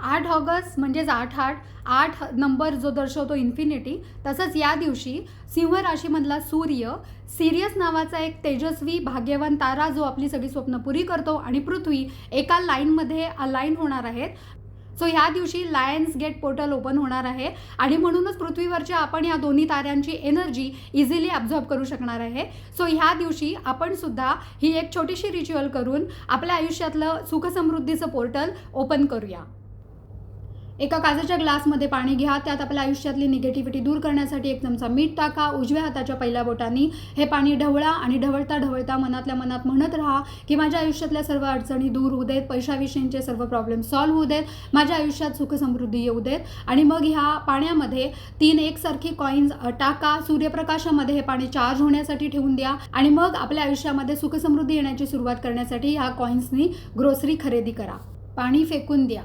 8 August म्हणजेच 8 number जो दर्शवतो इन्फिनिटी, तसंच या दिवशी सिंह राशीमधला सूर्य सिरियस नावाचा एक तेजस्वी भाग्यवान तारा जो आपली सगळी स्वप्न पुरी करतो आणि पृथ्वी एका लाईनमध्ये अलाइन होणार आहेत. सो ह्या दिवशी लायन्स गेट पोर्टल ओपन होणार आहे आणि म्हणूनच पृथ्वीवरच्या आपण या दोन्ही ताऱ्यांची एनर्जी इझिली ॲब्झॉर्ब करू शकणार आहे. सो ह्या दिवशी आपण सुद्धा ही एक छोटीशी रिच्युअल करून आपल्या आयुष्यातलं सुखसमृद्धीचं पोर्टल ओपन करूया. एका काचेच्या ग्लासमध्ये पाणी घ्या. त्यात आपल्या आयुष्यातली निगेटिव्हिटी दूर करण्यासाठी 1 चमचा मीठ टाका. उजव्या हाताच्या पहिल्या बोटांनी हे पाणी ढवळा आणि ढवळता ढवळता मनातल्या मनात म्हणत राहा की माझ्या आयुष्यातल्या सर्व अडचणी दूर होऊ देत, पैशाविषयीचे सर्व प्रॉब्लेम सॉल्व्ह होऊ देत, माझ्या आयुष्यात सुखसमृद्धी येऊ देत. आणि मग ह्या पाण्यामध्ये 3 एकसारखी कॉईन्स टाका. सूर्यप्रकाशामध्ये हे पाणी चार्ज होण्यासाठी ठेवून द्या आणि मग आपल्या आयुष्यामध्ये सुखसमृद्धी येण्याची सुरुवात करण्यासाठी ह्या कॉईन्सनी ग्रोसरी खरेदी करा. पाणी फेकून द्या.